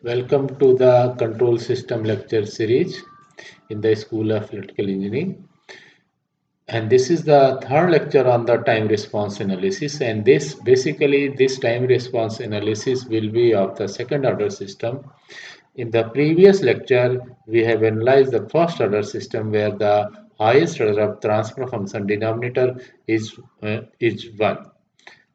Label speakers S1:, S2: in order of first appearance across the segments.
S1: Welcome to the Control System lecture series in the School of Electrical Engineering. And this is the third lecture on the time response analysis. And this time response analysis will be of the second order system. In the previous lecture, we have analyzed the first order system where the highest order of transfer function denominator is 1.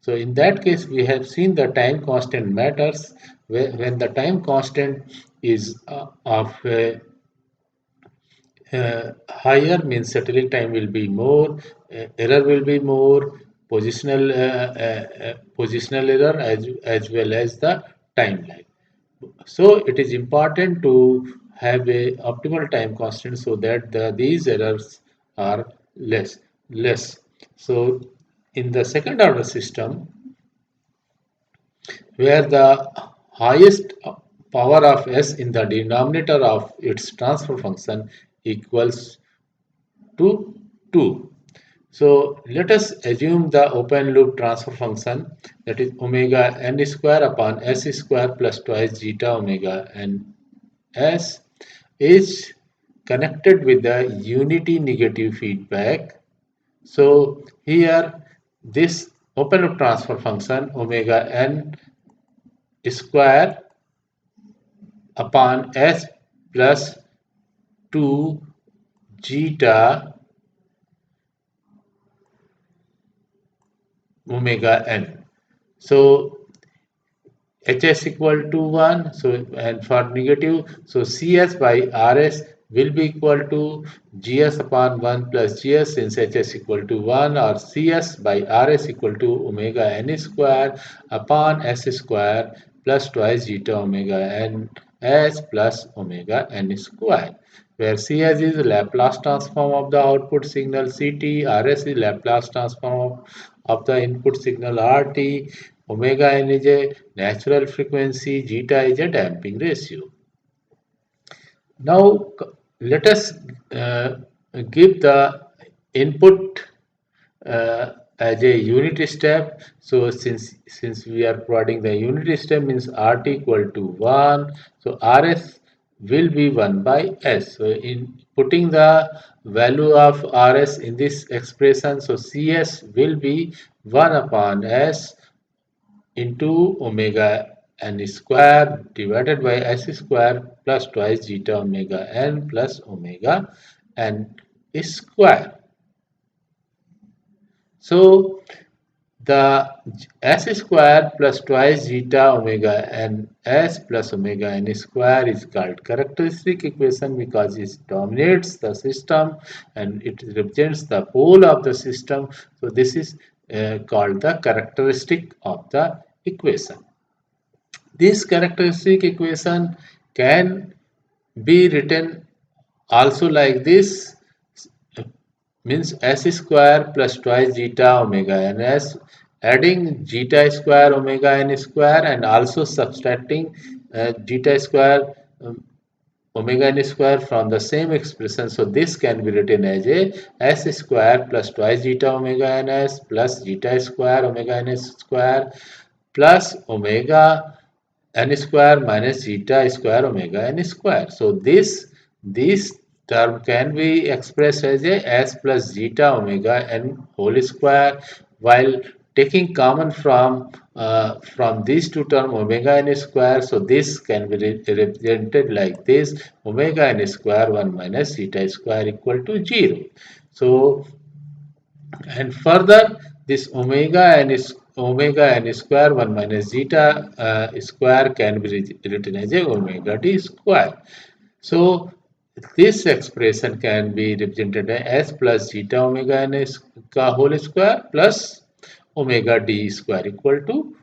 S1: So in that case, we have seen the time constant matters when the time constant is of higher means settling time will be more, error will be more, positional error as well as the timeline. So it is important to have a optimal time constant so that these errors are less. So in the second order system, where the highest power of s in the denominator of its transfer function equals to 2. So let us assume the open loop transfer function, that is omega n square upon s square plus twice zeta omega n s, is connected with the unity negative feedback. So here this open loop transfer function omega n square upon s plus 2 zeta omega n. So hs equal to 1. So and for negative, so cs by rs will be equal to gs upon 1 plus gs, since hs equal to 1, or cs by rs equal to omega n square upon s square plus twice zeta omega n s plus omega n square, where Cs is Laplace transform of the output signal Ct, Rs is Laplace transform of the input signal Rt, omega n is a natural frequency, zeta is a damping ratio. Now let us give the input as a unit step. So since we are providing the unit step, means Rt equal to 1, so Rs will be 1 by S. So in putting the value of Rs in this expression, so Cs will be 1 upon S into omega n square divided by S square plus twice zeta omega n plus omega n square. So the s square plus twice zeta omega n s plus omega n square is called characteristic equation because it dominates the system and it represents the pole of the system. So this is called the characteristic of the equation. This characteristic equation can be written also like this, means s square plus twice zeta omega n s, adding zeta square omega n square and also subtracting zeta square omega n square from the same expression. So this can be written as a s square plus twice zeta omega n s plus zeta square omega n square plus omega n square minus zeta square omega n square. So this term can be expressed as a s plus zeta omega n whole square, while taking common from these two terms omega n square. So this can be represented like this: omega n square 1 minus zeta square equal to 0. So and further, this omega n square 1 minus zeta square can be written as a omega d square. So this expression can be represented as plus zeta omega n whole square plus omega d square equal to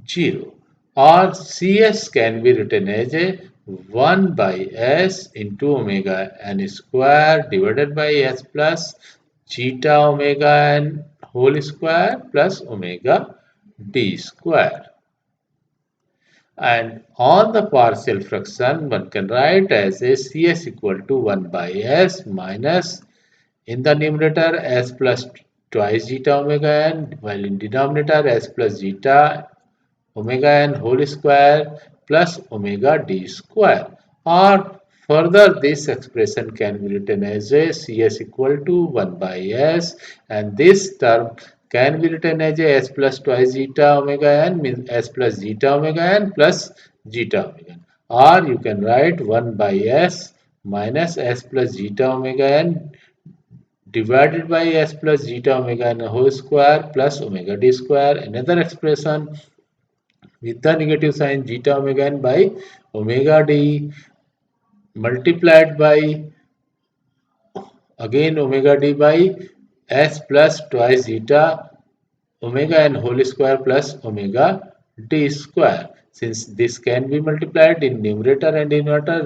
S1: 0, or cs can be written as a 1 by s into omega n square divided by s plus zeta omega n whole square plus omega d square. And on the partial fraction, one can write as a cs equal to 1 by s minus, in the numerator, s plus twice zeta omega n, while in denominator s plus zeta omega n whole square plus omega d square. Or further, this expression can be written as a Cs equal to 1 by S, and this term can be written as a S plus twice zeta omega n, means S plus zeta omega n plus zeta omega n. Or you can write 1 by S minus S plus zeta omega n divided by S plus zeta omega n whole square plus omega d square. Another expression with the negative sign zeta omega n by omega d multiplied by again omega d by S plus twice zeta omega n whole square plus omega d square. Since this can be multiplied in numerator and denominator,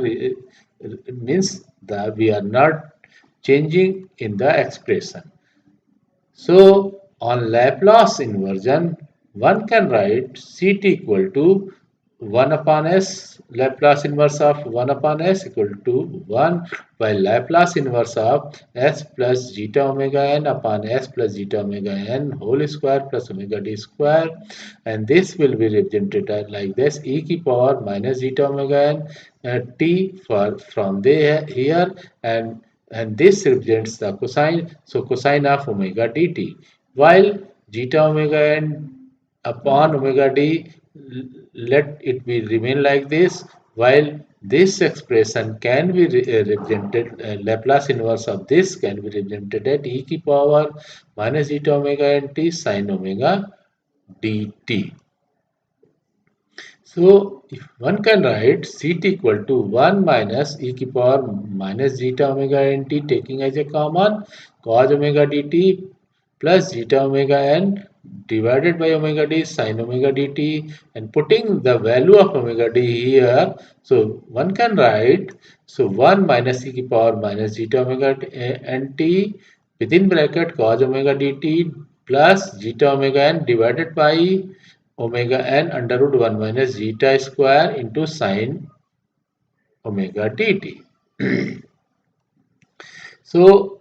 S1: it means that we are not changing in the expression. So on Laplace inversion, one can write Ct equal to 1 upon S, Laplace inverse of 1 upon S equal to 1, while Laplace inverse of S plus zeta omega n upon S plus zeta omega n whole square plus omega d square, and this will be represented like this: e की power minus zeta omega n t for from there here, and this represents the cosine, so cosine of omega dt, while zeta omega n upon omega d, let it be remain like this, while this expression can be represented, Laplace inverse of this can be represented at e की power minus zeta omega n t sine omega dt. So if one can write Ct equal to 1 minus e की power minus zeta omega nt taking as a common cos omega dt plus zeta omega n divided by omega d sin omega dt, and putting the value of omega d here, so one can write, so 1 minus e की power minus zeta omega nt within bracket cos omega dt plus zeta omega n divided by omega n under root 1 minus zeta square into sine omega dt. So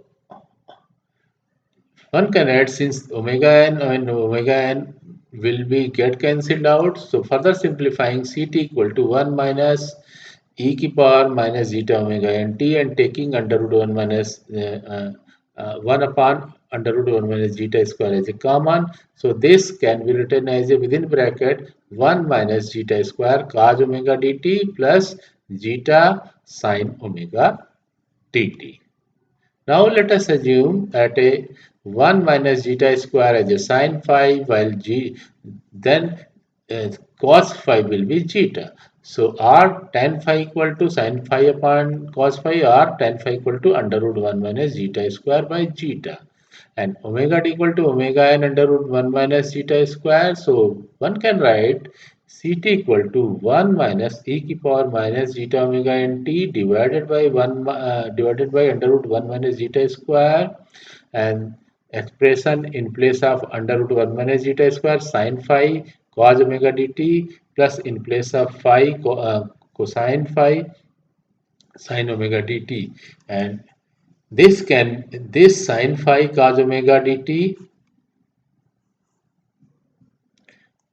S1: one can add, since omega n and omega n will be get cancelled out, so further simplifying Ct equal to 1 minus e की power minus zeta omega n t, and taking under root 1 minus 1 upon under root 1 minus zeta square as a common. So this can be written as a within bracket 1 minus zeta square cos omega dt plus zeta sine omega dt. Now let us assume that a 1 minus zeta square as a sine phi, while then cos phi will be zeta. So r tan phi equal to sine phi upon cos phi, or tan phi equal to under root 1 minus zeta square by zeta, and omega d equal to omega n under root 1 minus zeta square. So one can write Ct equal to 1 minus e की power minus zeta omega n t divided by 1 divided by under root 1 minus zeta square, and expression in place of under root 1 minus zeta square sine phi cos omega dt plus in place of phi cosine phi sine omega dt, and this sine phi cos omega dt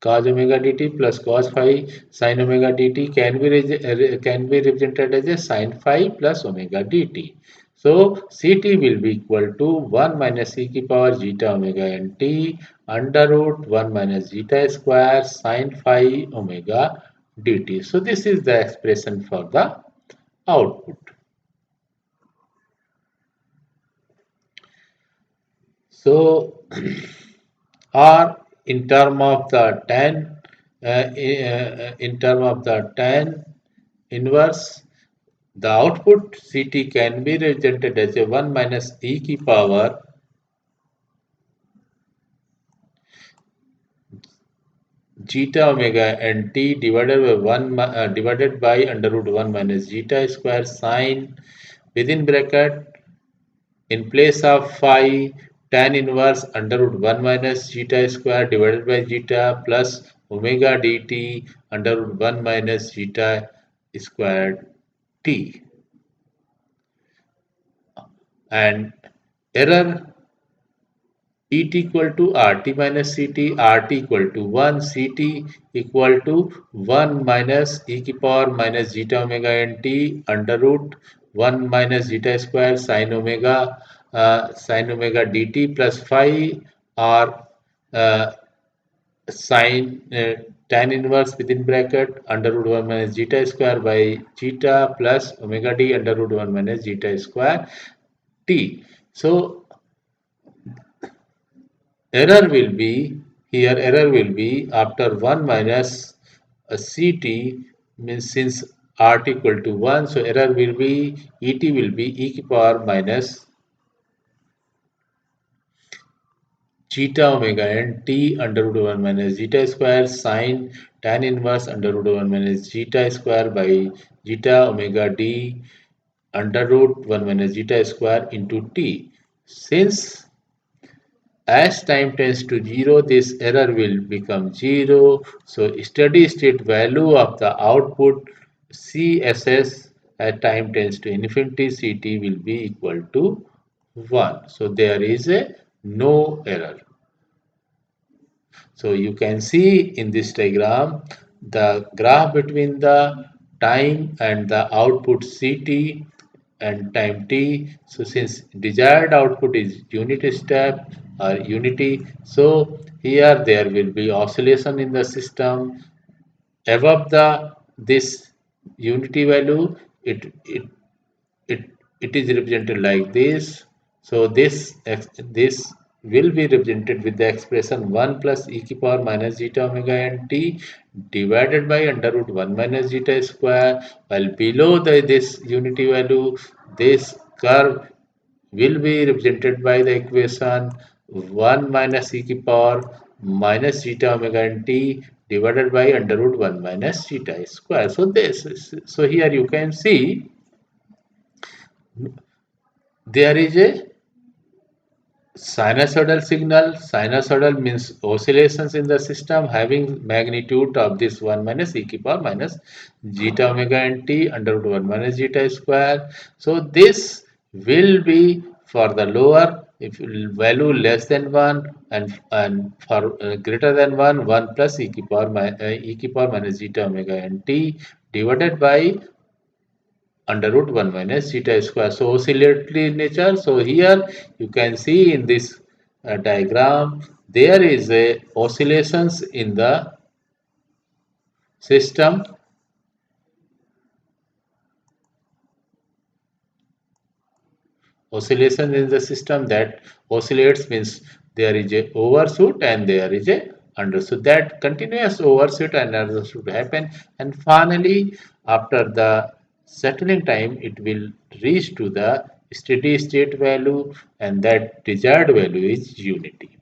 S1: cos omega dt plus cos phi sin omega dt can be represented as a sin phi plus omega dt. So Ct will be equal to 1 minus e की power zeta omega nt under root 1 minus zeta square sin phi omega dt. So this is the expression for the output. So or in term of the tan inverse, the output Ct can be represented as a 1 minus e की power zeta omega nt divided by 1 divided by under root 1 minus zeta square sine within bracket in place of phi tan inverse under root 1 minus zeta square divided by zeta plus omega dt under root 1 minus zeta squared t, and error Et equal to RT minus CT, RT equal to 1, CT equal to 1 minus e की power minus zeta omega nt under root 1 minus zeta square sin omega dt plus phi or uh, sin tan inverse within bracket under root 1 minus zeta square by zeta plus omega d under root 1 minus zeta square t. So error will be here error will be after 1 minus ct means since rt equal to 1, so error will be et will be e की power minus zeta omega n t under root 1 minus zeta square sin tan inverse under root 1 minus zeta square by zeta omega d under root 1 minus zeta square into t. Since as time tends to 0, this error will become 0. So steady state value of the output CSS at time tends to infinity CT will be equal to 1. So there is a no error. So you can see in this diagram the graph between the time and the output CT and time t. So since desired output is unit step or unity, so here there will be oscillation in the system above the this unity value. It is represented like this. So this will be represented with the expression 1 plus e की power minus zeta omega n t divided by under root 1 minus zeta square, while below this unity value this curve will be represented by the equation 1 minus e की power minus zeta omega n t divided by under root 1 minus zeta square. So here you can see there is a sinusoidal signal. Sinusoidal means oscillations in the system having magnitude of this 1 minus e की power minus zeta omega n t under root 1 minus zeta square. So this will be for the lower if value less than 1 and for greater than 1 plus e की power minus zeta omega n t divided by under root 1 minus zeta square. So oscillatory in nature. So here you can see in this diagram there is a oscillations in the system. Oscillation in the system that oscillates means there is a overshoot and there is a undershoot. That continuous overshoot and undershoot happen, and finally after the settling time it will reach to the steady state value, and that desired value is unity.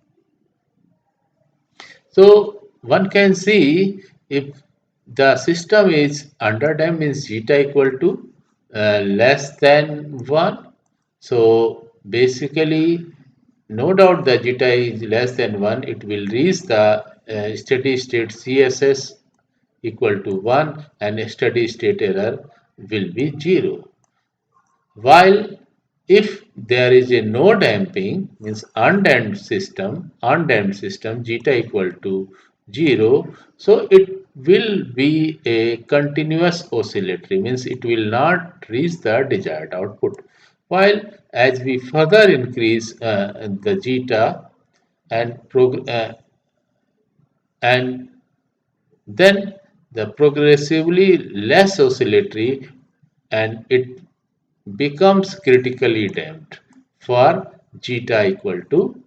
S1: So one can see if the system is underdamped means zeta equal to less than 1. So basically no doubt the zeta is less than 1, it will reach the steady state CSS equal to 1 and steady state error will be 0. While if there is a no damping means undamped system zeta equal to 0, so it will be a continuous oscillatory means it will not reach the desired output. While as we further increase the zeta and and then the progressively less oscillatory and it becomes critically damped for zeta equal to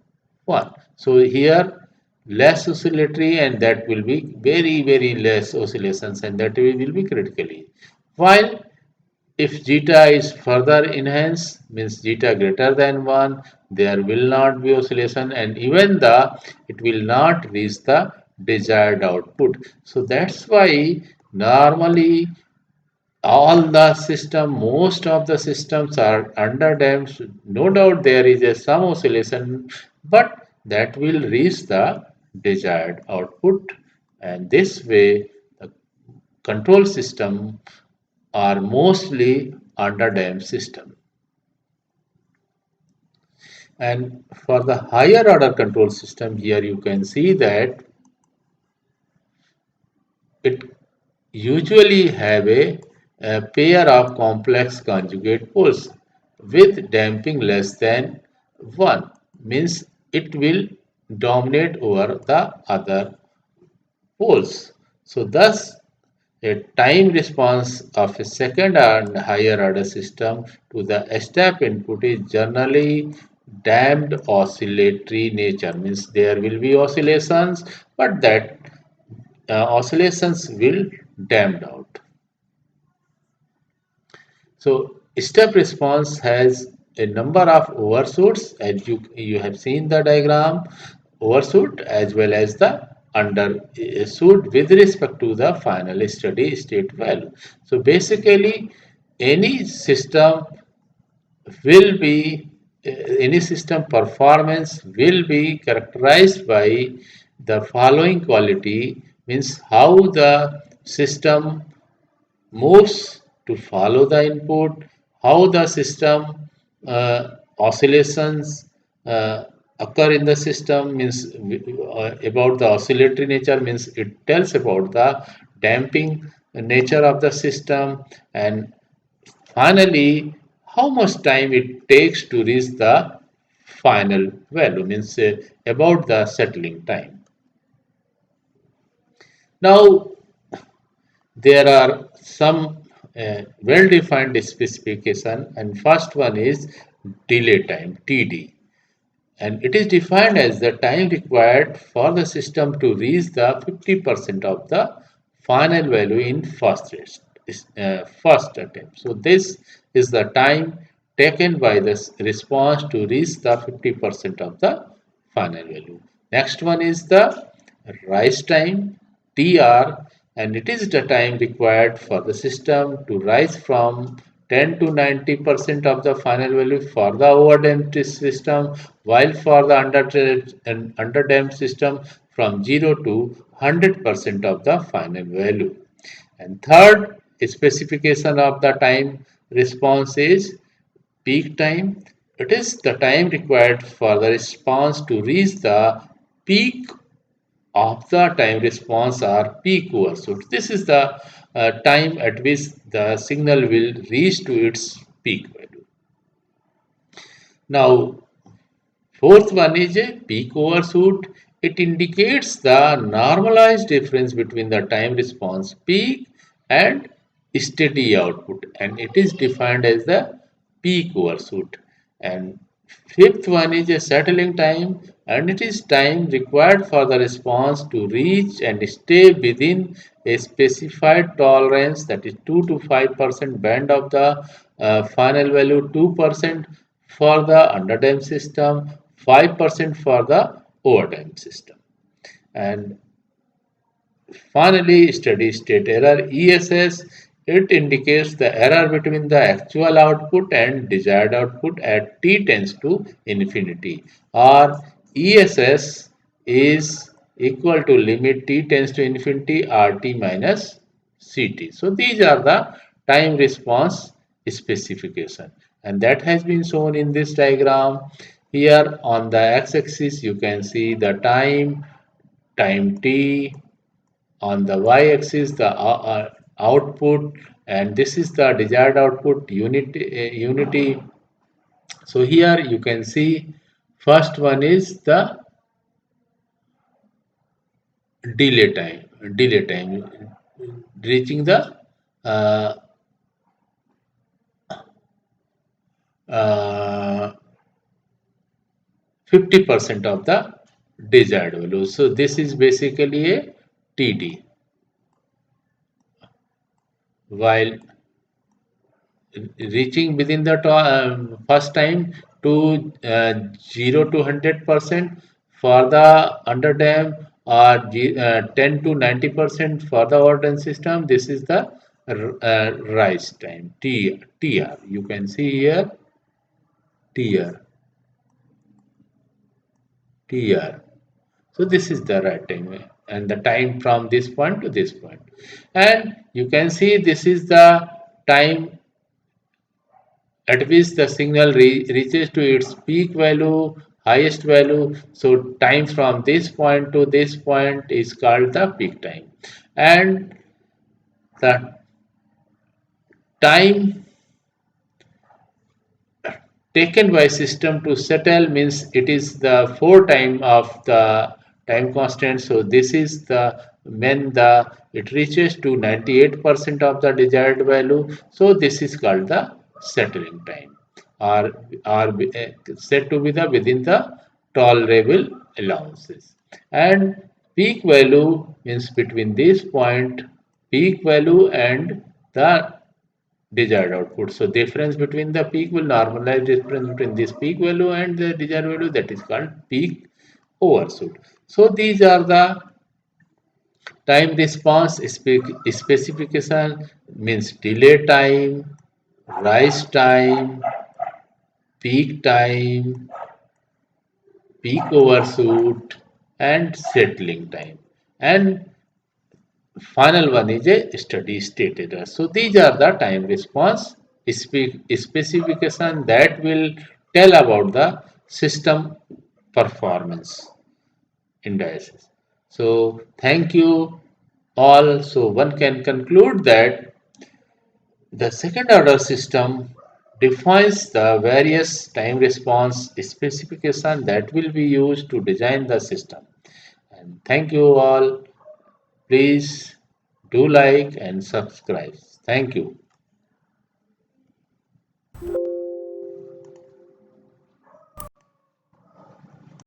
S1: 1. So here less oscillatory and that will be very less oscillations and that will be critically. While if zeta is further enhanced means zeta greater than 1, there will not be oscillation and even the it will not reach the desired output. So that's why normally all the system most of the systems are under damped. No doubt there is a some oscillation but that will reach the desired output, and this way the control system are mostly under damped system. And for the higher order control system, here you can see that it usually have a pair of complex conjugate poles with damping less than 1, means it will dominate over the other poles. So thus a time response of a second and higher order system to the step input is generally damped oscillatory nature, means there will be oscillations but that oscillations will damped out. So step response has a number of overshoots, as you have seen the diagram, overshoot as well as the undershoot with respect to the final steady state value. So basically any system will be any system performance will be characterized by the following quality, means how the system moves to follow the input, how the system oscillations occur in the system, means about the oscillatory nature, means it tells about the damping nature of the system, and finally how much time it takes to reach the final value, means about the settling time. Now there are some well-defined specification, and first one is delay time, TD, and it is defined as the time required for the system to reach the 50% of the final value in first attempt. So this is the time taken by the response to reach the 50% of the final value. Next one is the rise time, TR, and it is the time required for the system to rise from 10 to 90% of the final value for the overdamped system, while for the underdamped system from 0 to 100% of the final value. And third specification of the time response is peak time. It is the time required for the response to reach the peak of the time response or peak overshoot. This is the time at which the signal will reach to its peak value. Now, fourth one is a peak overshoot. It indicates the normalized difference between the time response peak and steady output, and it is defined as the peak overshoot. And fifth one is a settling time, and it is time required for the response to reach and stay within a specified tolerance, that is 2 to 5% band of the final value, 2% for the underdamped system, 5% for the overdamped system. And finally, steady state error, ESS, it indicates the error between the actual output and desired output at t tends to infinity, or ESS is equal to limit t tends to infinity RT minus CT. So these are the time response specification, and that has been shown in this diagram. Here on the x-axis you can see the time t, on the y-axis the output, and this is the desired output unity. So here you can see first one is the delay time reaching the uh, 50% of the desired value. So this is basically a TD, while reaching within the first time to 0 to 100% for the underdam, or 10 to 90% for the Orton system. This is the rise time, TR. You can see here TR, TR. So this is the right time, and the time from this point to this point. And you can see this is the time at which the signal reaches to its peak value, highest value. So time from this point to this point is called the peak time. And the time taken by system to settle means it is the foretime of the time constant. So this is the when the it reaches to 98% of the desired value. So this is called the settling time, or said to be the within the tolerable allowances. And peak value means between this point peak value and the desired output. So difference between the peak will normalize difference between this peak value and the desired value, that is called peak overshoot. So these are the time response specification means delay time, rise time, peak time, peak overshoot, and settling time. And final one is a steady state error. So these are the time response specification that will tell about the system performance indices. So thank you all. So one can conclude that the second order system defines the various time response specification that will be used to design the system. And thank you all. Please do like and subscribe. Thank you.